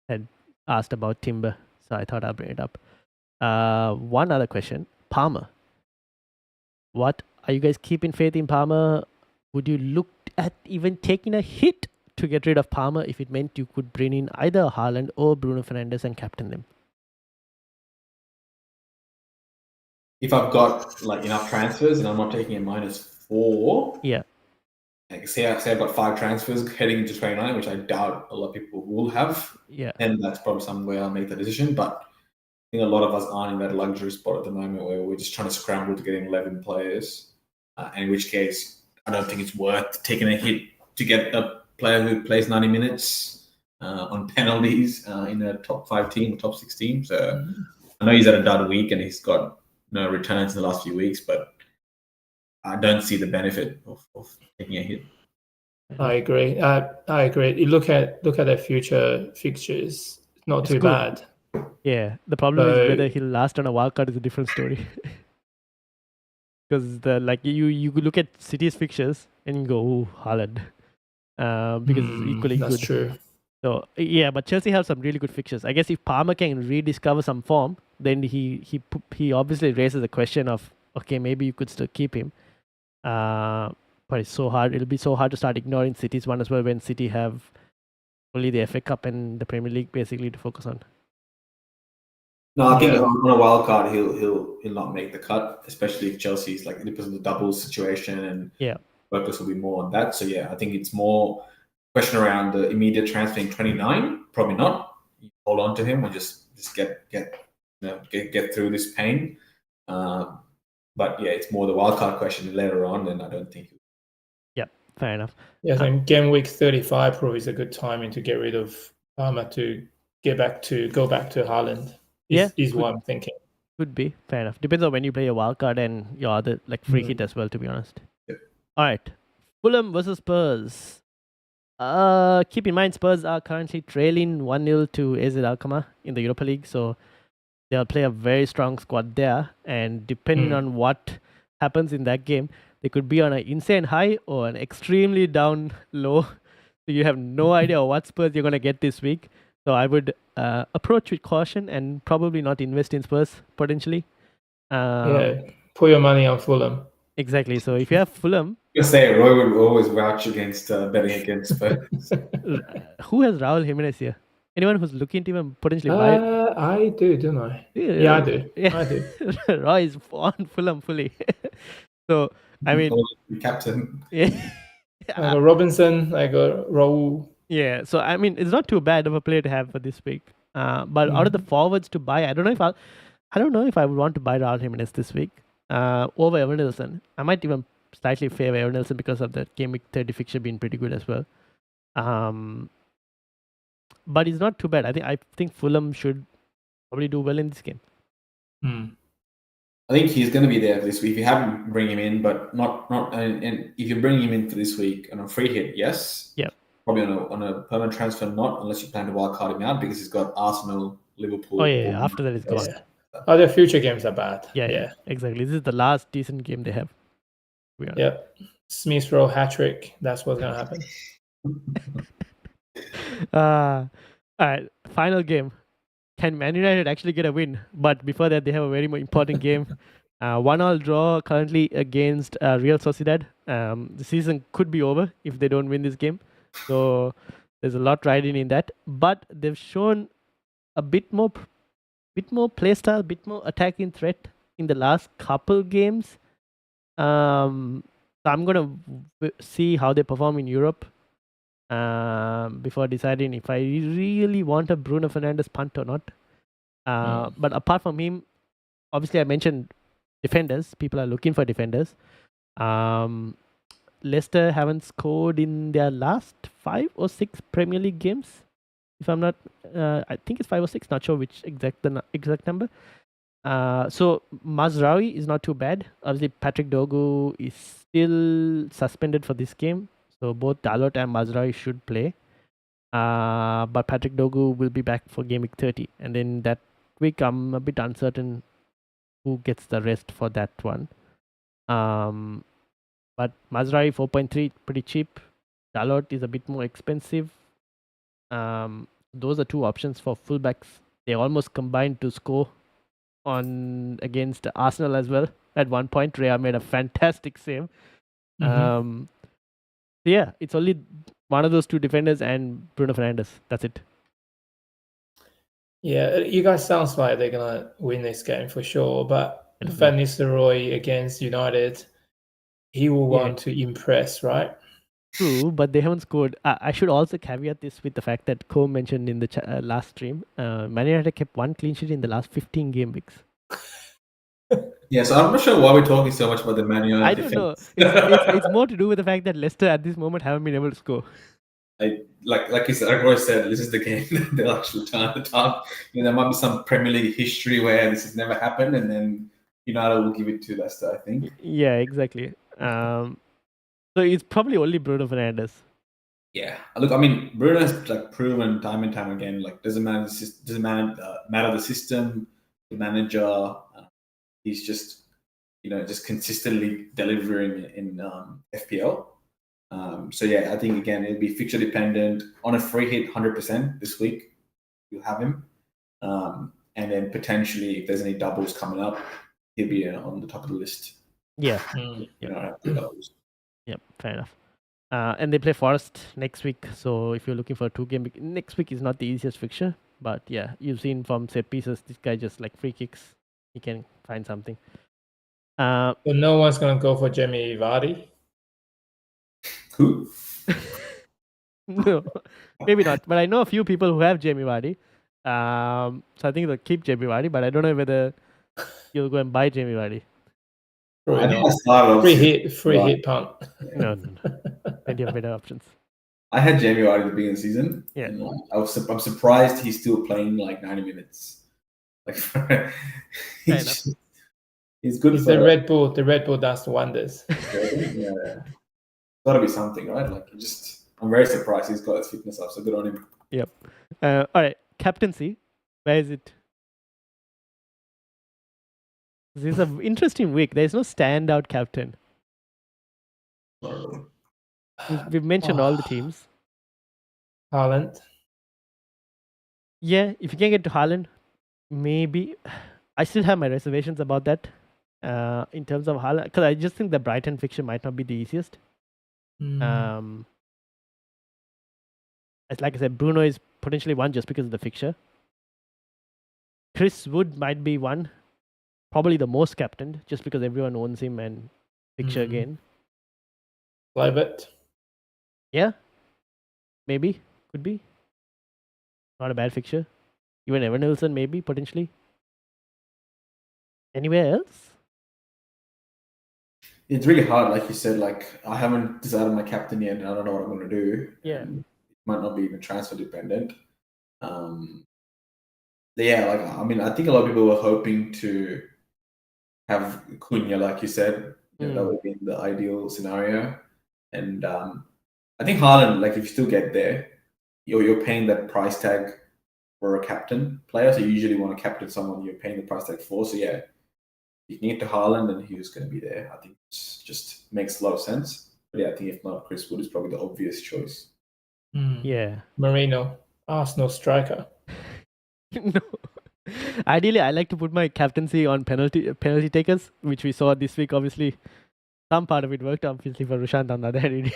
had asked about Timber, so I thought I'll bring it up. One other question: Palmer. What are you guys keeping faith in Palmer? Would you look at even taking a hit to get rid of Palmer if it meant you could bring in either Haaland or Bruno Fernandes and captain them? If I've got enough transfers and I'm not taking a -4, say I've got 5 transfers heading into 29, which I doubt a lot of people will have. Yeah, and that's probably somewhere I'll make the decision. But I think a lot of us aren't in that luxury spot at the moment where we're just trying to scramble to getting 11 players. In which case, I don't think it's worth taking a hit to get a player who plays 90 minutes on penalties in a top 5 team or top 6 team. So I know he's had a dud week and he's got no returns in the last few weeks, but I don't see the benefit of taking a hit. I agree. I agree. You look at their future fixtures. Not too bad. Yeah, the problem is whether he'll last on a wildcard is a different story. Because you look at City's fixtures and you go, "Oh, Haaland," because it's equally good. That's true. So yeah, but Chelsea have some really good fixtures. I guess if Palmer can rediscover some form, then he obviously raises the question of, okay, maybe you could still keep him. but it's so hard. It'll be so hard to start ignoring City's one as well when City have only the FA Cup and the Premier League basically to focus on. No, I think Yeah. on a wild card he'll not make the cut, especially if Chelsea's like it depends on the doubles situation and Yeah. focus will be more on that. So yeah, I think it's more question around the immediate transfer in 29. Probably not. You hold on to him or just get through this pain. But yeah, it's more the wild card question later on, and I don't think. Yeah, fair enough. Yeah, I think game week 35 probably is a good timing to get rid of Palmer to go back to Haaland. Is what I'm thinking. Could be, fair enough. Depends on when you play your wild card and your other like free hit as well, to be honest. Yep. All right, Fulham versus Spurs. Keep in mind Spurs are currently trailing 1-0 to AZ Alkmaar in the Europa League, so they'll play a very strong squad there. And depending on what happens in that game, they could be on an insane high or an extremely down low. So you have no idea what Spurs you're gonna get this week. So I would approach with caution and probably not invest in Spurs potentially. Put your money on Fulham. Exactly. So if you have Fulham, I say Roy would always vouch against betting against Spurs. who has Raul Jimenez here? Anyone who's looking to even potentially buy it? I do, don't I? Yeah, I do. Yeah. I do. Roy is on Fulham fully. So I mean, captain. Yeah. I got Robinson. I got Raul. Yeah. So I mean, it's not too bad of a player to have for this week. But out of the forwards to buy, I don't know if I would want to buy Raul Jimenez this week. Over Evan Nelson. I might even slightly favor Evan Nelson because of the game week 30 fixture being pretty good as well. But it's not too bad. I think Fulham should probably do well in this game. I think he's going to be there this week. If you haven't, bring him in, but not. And if you bring him in for this week on a free hit, yes. Yeah. Probably on a permanent transfer, not unless you plan to wild card him out because he's got Arsenal, Liverpool. Oh yeah. After that, it's gone. Oh, their future games are bad. Yeah. Exactly. This is the last decent game they have. Yep. Smith Rowe hat trick. That's what's gonna happen. All right. Final game. Can Man United actually get a win? But before that, they have a very important game. 1-1 draw currently against Real Sociedad. The season could be over if they don't win this game. So there's a lot riding in that. But they've shown a bit more play style, bit more attacking threat in the last couple games. So I'm gonna see how they perform in Europe before deciding if I really want a Bruno Fernandes punt or not. But apart from him, obviously I mentioned defenders. People are looking for defenders. Leicester haven't scored in their last 5 or 6 Premier League games. If I'm not, I think it's 5 or 6. Not sure which exact number. So Mazraoui is not too bad. Obviously, Patrick Dogu is still suspended for this game. So both Dalot and Mazraoui should play. But Patrick Dogu will be back for game week 30. And then that week, I'm a bit uncertain who gets the rest for that one. But Mazraoui 4.3, pretty cheap. Dalot is a bit more expensive. Those are 2 options for fullbacks. They almost combined to score against Arsenal as well. At one point, Rea made a fantastic save. Yeah, it's only one of those 2 defenders and Bruno Fernandes. That's it. Yeah, you guys sounds like they're gonna win this game for sure. But Van Nistelrooy against United, he will want to impress, right? True, but they haven't scored. I should also caveat this with the fact that Co mentioned in the last stream, Man United kept 1 clean sheet in the last 15 game weeks. Yeah, so I'm not sure why we're talking so much about the Man United I don't know. It's more to do with the fact that Leicester at this moment haven't been able to score. Like you said, like Roy said, this is the game that they'll actually turn the top. There might be some Premier League history where this has never happened, and then United will give it to Leicester, I think. Yeah, exactly. So it's probably only Bruno Fernandes. Yeah, look, I mean, Bruno has proven time and time again, doesn't matter the system, the manager. He's just just consistently delivering in FPL. So yeah, I think again it'll be fixture dependent. On a free hit, 100% this week you'll have him, and then potentially if there's any doubles coming up, he'll be on the top of the list. Yeah. Yep, fair enough. And they play Forest next week. So if you're looking for a 2-game week, next week is not the easiest fixture. But yeah, you've seen from set pieces, this guy just like free kicks, he can find something. So no one's gonna go for Jamie Vardy. Who? No, maybe not. But I know a few people who have Jamie Vardy. So I think they'll keep Jamie Vardy, but I don't know whether you'll go and buy Jamie Vardy. Probably I think not. I started off Free Right. hit punt. No. Plenty of better options. I had Jamie Vardy at the beginning of the season. Yeah. And I'm surprised he's still playing like 90 minutes. Like enough. he's good It's for the Red Bull. The Red Bull does wonders. yeah. Gotta be something, right? Like I'm very surprised he's got his fitness up, so good on him. Yep. All right. Captaincy. Where is it? This is an interesting week. There's no standout captain. We've mentioned all the teams. Haaland. Yeah, if you can get to Haaland, maybe. I still have my reservations about that. In terms of Haaland, because I just think the Brighton fixture might not be the easiest. Like I said, Bruno is potentially one just because of the fixture. Chris Wood might be one, probably the most captained, just because everyone owns him and fixture again. Leibert. Yeah, maybe, could be. Not a bad fixture. Even Evan Nilsson, maybe, potentially. Anywhere else? It's really hard, like you said. Like I haven't decided my captain yet, and I don't know what I'm going to do. Yeah. It might not be even transfer dependent. Yeah, like I mean, I think a lot of people were hoping to have Cunha, like you said. That would be the ideal scenario. And I think Haaland, like if you still get there, you're paying that price tag for a captain player. So you usually want to captain someone you're paying the price tag for. So yeah, you can get to Haaland and he was going to be there. I think it just makes a lot of sense. But yeah, I think if not, Chris Wood is probably the obvious choice. Yeah. Marino, Arsenal striker. No. Ideally, I like to put my captaincy on penalty takers, which we saw this week. Obviously, some part of it worked. Obviously, for Rushant on the other hand,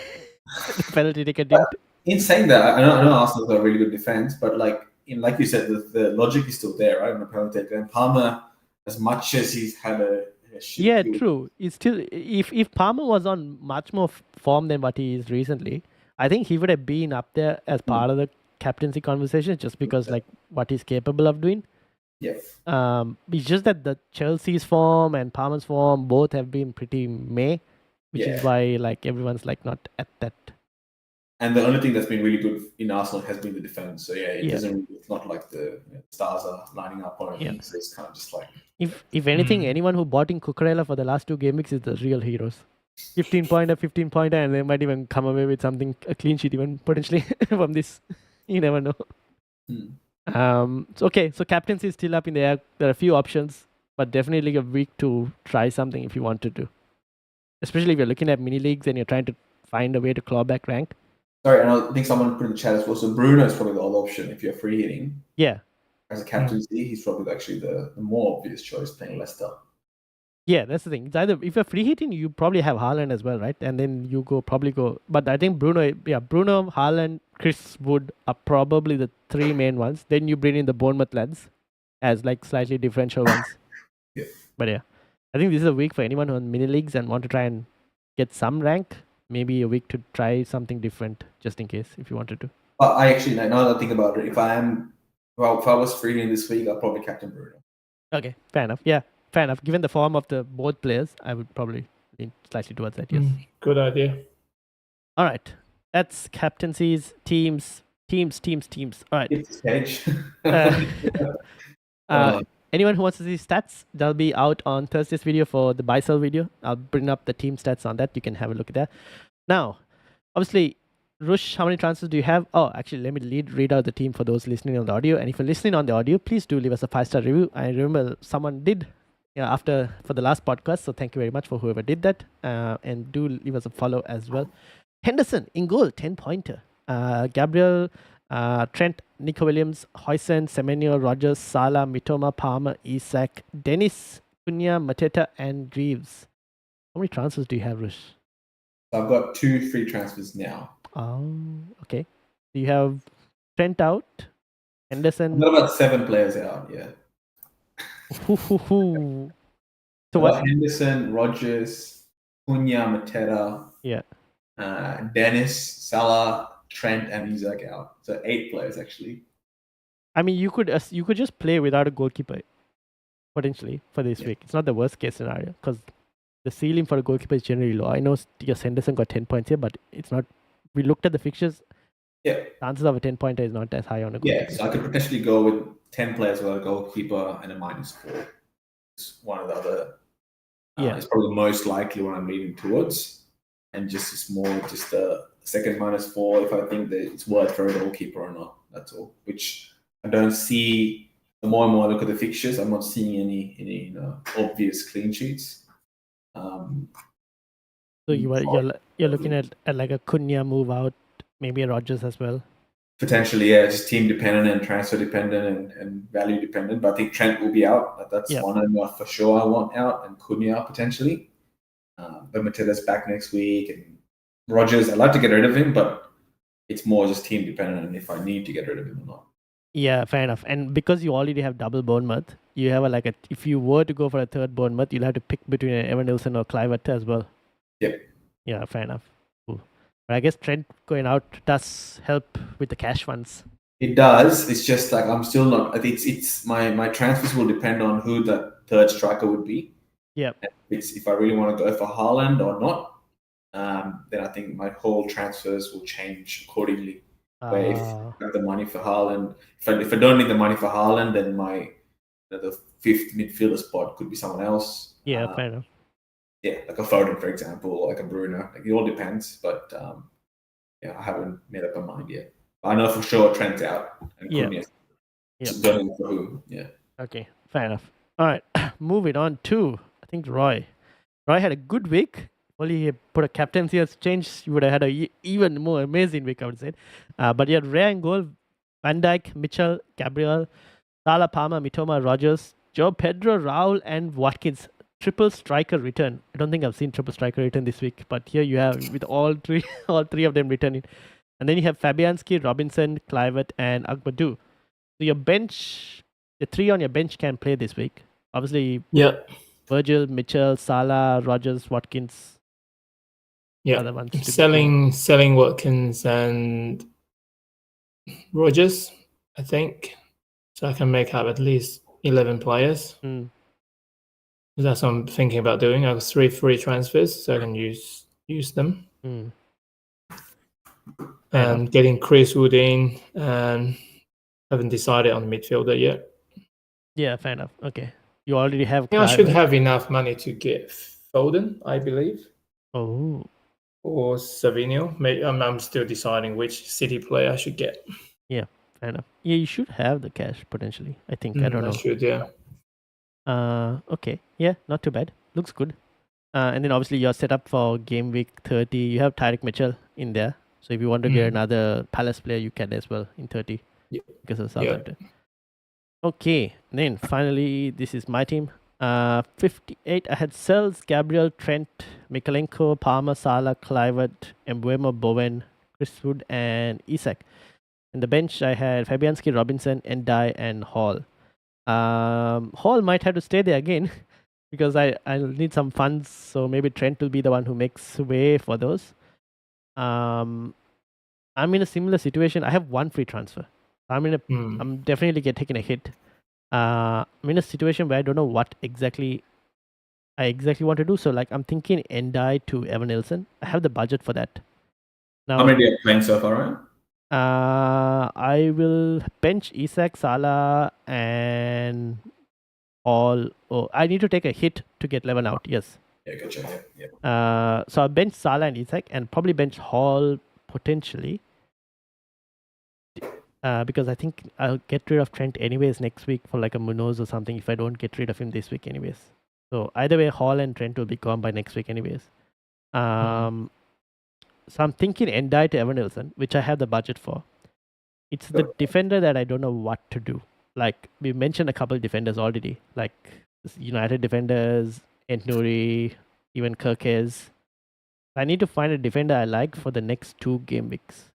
the penalty taker didn't. In saying that, I know Arsenal's got a really good defense, but like you said, the logic is still there, right? On the penalty taker, and Palmer, as much as he's had a shit. Yeah, true. It's still if Palmer was on much more form than what he is recently, I think he would have been up there as part of the captaincy conversation, just because like what he's capable of doing. Yeah. It's just that the Chelsea's form and Palmer's form both have been pretty meh, which is why like everyone's like not at that. And the only thing that's been really good in Arsenal has been the defense. So yeah, it's not like the stars are lining up or anything. So it's kind of just like if anything, anyone who bought in Cucurella for the last 2 game weeks is the real heroes. 15-pointer, and they might even come away with something, a clean sheet even potentially from this. You never know. So captaincy is still up in the air. There are a few options, but definitely a week to try something if you want to do. Especially if you're looking at mini leagues and you're trying to find a way to claw back rank. Sorry, and I think someone put in the chat as well. So Bruno is probably the odd option if you're free hitting. Yeah. As a captaincy, he's probably actually the more obvious choice playing Leicester. Yeah, that's the thing. It's either if you're free hitting, you probably have Haaland as well, right? And then you probably go. But I think Bruno, Haaland, Chris Wood are probably the 3 main ones. Then you bring in the Bournemouth lads as like slightly differential ones. Yeah. But yeah, I think this is a week for anyone on mini leagues and want to try and get some rank. Maybe a week to try something different, just in case if you wanted to. But I actually, now that I think about it, if I was free hitting this week, I'll probably captain Bruno. Okay, fair enough. Yeah. Fair enough. Given the form of the both players, I would probably lean slightly towards that. Yes. Good idea. All right. That's captaincies, teams. All right. Stage. Anyone who wants to see stats, they'll be out on Thursday's video for the buy-sell video. I'll bring up the team stats on that. You can have a look at that. Now, obviously, Rush, how many transfers do you have? Oh, actually, let me read out the team for those listening on the audio. And if you're listening on the audio, please do leave us a 5-star review. I remember someone did for the last podcast, so thank you very much for whoever did that, and do leave us a follow as well. Henderson in goal, 10-pointer. Gabriel, Trent, Nico Williams, Hoysen, Semenyo, Rogers, Salah, Mitoma, Palmer, Isak, Dennis, Cunha, Mateta, and Reeves. How many transfers do you have, Rush? So I've got 2 free transfers now. Oh, okay. So you have Trent out, I've Henderson. got about 7 players out. Yeah. So I've what? got Henderson, Rogers, Cunha, Mateta, Yeah. Dennis, Salah, Trent, and Isaac out. So 8 players actually. I mean, you could just play without a goalkeeper potentially for this week. It's not the worst case scenario because the ceiling for a goalkeeper is generally low. I know yes, Henderson got 10 points here, but it's not. We looked at the fixtures. Yeah. Chances of a 10-pointer is not as high on a goalkeeper. Yeah, so I could potentially go with 10 players without a goalkeeper and a -4. It's one or the other. It's probably most likely what I'm leaning towards. And it's more just a second -4 if I think that it's worth for a goalkeeper or not. That's all. Which I don't see. The more and more I look at the fixtures, I'm not seeing any obvious clean sheets. So you're looking at like a Cunha move out, maybe a Rogers as well. Potentially, yeah, just team dependent and transfer dependent and value dependent. But I think Trent will be out. That's one I know for sure I want out, and Cunha potentially. But Mateta's back next week, and Rogers, I'd like to get rid of him, but it's more just team dependent and if I need to get rid of him or not. Yeah, fair enough. And because you already have double Bournemouth, you have if you were to go for a third Bournemouth, you'll have to pick between Evan Nilsson or Kluivert as well. Yep. Yeah, fair enough. Cool. But I guess Trent going out does help with the cash funds. It does. It's just like I'm still not. I think it's my transfers will depend on who the third striker would be. Yeah. If I really want to go for Haaland or not, then I think my whole transfers will change accordingly. Where if I have the money for Haaland, if I don't need the money for Haaland, then the fifth midfielder spot could be someone else. Yeah, fair enough. Yeah, like a Foden, for example, or like a Bruno. Like it all depends, but I haven't made up my mind yet. I know for sure Trent's out and Cunha. Don't know for whom. Yeah. Okay, fair enough. All right, moving on to I think Roy. Roy had a good week. Only he put a captaincy as change, you would have had a even more amazing week, I would say. But he had Ray and goal, Van Dijk, Mitchell, Gabriel, Salah, Palmer, Mitoma, Rogers, Joe Pedro, Raul, and Watkins. Triple striker return. I don't think I've seen triple striker return this week, but here you have with all three of them returning. And then you have Fabianski, Robinson, Kluivert, and Agbadou. So your bench, the 3 on your bench can play this week. Obviously, Virgil, Mitchell, Salah, Rogers, Watkins. Yeah, selling Watkins and Rogers, I think, so I can make up at least 11 players. That's what I'm thinking about doing. I have 3 free transfers, so I can use them. And getting Chris Wood in, and haven't decided on the midfielder yet. Yeah, fair enough. Okay, you already have. I should have enough money to get Foden, I believe. Oh. Or Savinho. Maybe I'm still deciding which City player I should get. Yeah, fair enough. Yeah, you should have the cash potentially. I think. I don't know. I should, yeah. Okay. Yeah, not too bad. Looks good. And then obviously you're set up for game week 30. You have Tyreek Mitchell in there. So if you want to get another Palace player, you can as well in 30 because of Southampton. Okay. And then finally, this is my team. 58. I had Sells, Gabriel, Trent, Mikalenko, Palmer, Salah, Kluivert, Mbeumo, Bowen, Chris Wood, and Isak. In the bench, I had Fabianski, Robinson, Endai, and Hall. Hall might have to stay there again because I'll need some funds. So maybe Trent will be the one who makes way for those. I'm in a similar situation. I have 1 free transfer. I'm definitely taking a hit. I'm in a situation where I don't know what exactly I want to do. So like I'm thinking Endai to Evan Nilsson. I have the budget for that. Now, how many are you playing so far, right? I will bench Isak, Salah, and all. Oh, I need to take a hit to get 11 out. Yes. Yeah, gotcha. So I'll bench Salah and Isak, and probably bench Hall potentially. Because I think I'll get rid of Trent anyways next week for like a Munoz or something if I don't get rid of him this week anyways. So either way, Hall and Trent will be gone by next week anyways. So I'm thinking Endai to Evan Nilsson, which I have the budget for. It's the defender that I don't know what to do. Like we mentioned a couple of defenders already, like United defenders, Ent Nouri, even Kirkes. I need to find a defender I like for the next 2 game weeks.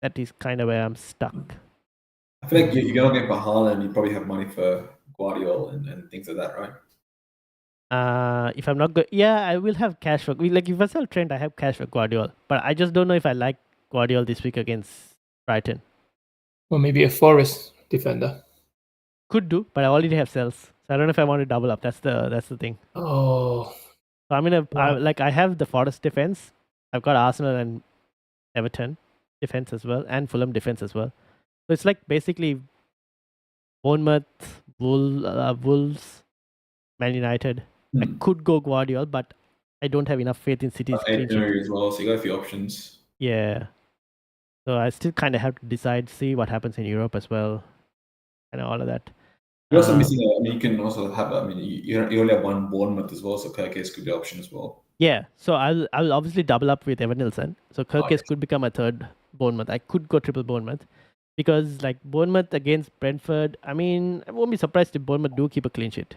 That is kind of where I'm stuck. I feel like you're looking for Haaland, you probably have money for Guardiola and things like that, right? If I'm not good, yeah, I will have cash for like if I sell Trent, I have cash for Guardiola. But I just don't know if I like Guardiola this week against Brighton. Or maybe a Forest defender. Could do, but I already have sells, so I don't know if I want to double up. That's the thing. Oh, So I'm gonna Wow. I have the Forest defense. I've got Arsenal and Everton defense as well, and Fulham defense as well. So it's like basically Bournemouth, Wolves, Man United. I could go Guardiola, but I don't have enough faith in City's clean sheet. As well, so you got a few options. Yeah. So I still kind of have to decide, see what happens in Europe as well, and all of that. You're also missing. I mean, you can also have. I mean, you only have one Bournemouth as well, so Kirkes could be an option as well. Yeah. So I'll obviously double up with Evan Nilsson. So Kirkes yes. could become a third Bournemouth. I could go triple Bournemouth because like Bournemouth against Brentford. I mean, I won't be surprised if Bournemouth do keep a clean sheet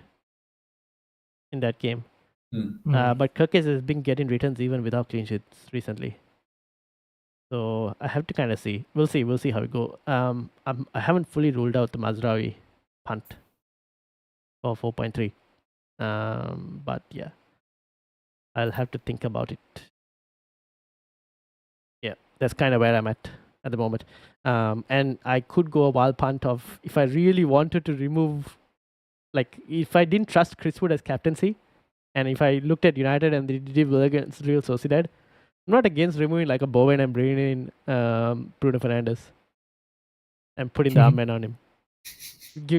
in that game. But Kirkes has been getting returns even without clean sheets recently. So I have to kind of see. We'll see how we go. I haven't fully ruled out the Mazraoui punt for 4.3. But yeah, I'll have to think about it. Yeah, that's kind of where I'm at the moment. And I could go a wild punt of if I really wanted to remove, like if I didn't trust Chris Wood as captaincy, and if I looked at United and they did well against Real Sociedad, I'm not against removing like a Bowen and bringing in Bruno Fernandes and putting the armband on him.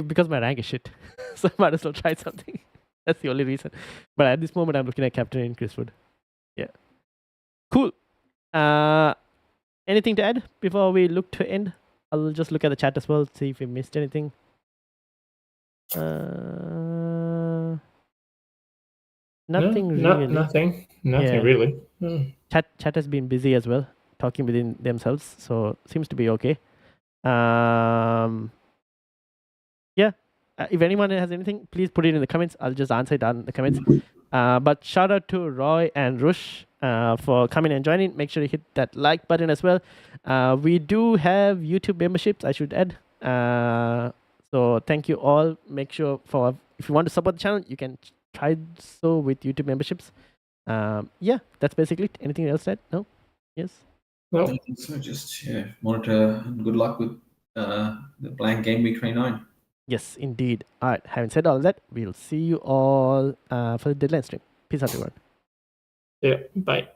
Because my rank is shit. So I might as well try something. That's the only reason. But at this moment, I'm looking at captain in Chris Wood. Yeah. Cool. Anything to add before we look to end? I'll just look at the chat as well, see if we missed anything. Nothing really. Nothing really. Chat has been busy as well, talking within themselves, so seems to be okay. Yeah. If anyone has anything, please put it in the comments. I'll just answer it down in the comments. But shout out to Roy and Rush for coming and joining. Make sure you hit that like button as well. We do have YouTube memberships, I should add. So thank you all. Make sure if you want to support the channel, you can try so with YouTube memberships. Yeah, that's basically it. Anything else to add? No? Yes? No. So just monitor and good luck with the Blank Gameweek 29. Yes, indeed. All right. Having said all that, we'll see you all for the deadline stream. Peace out, everyone. Yeah. Bye.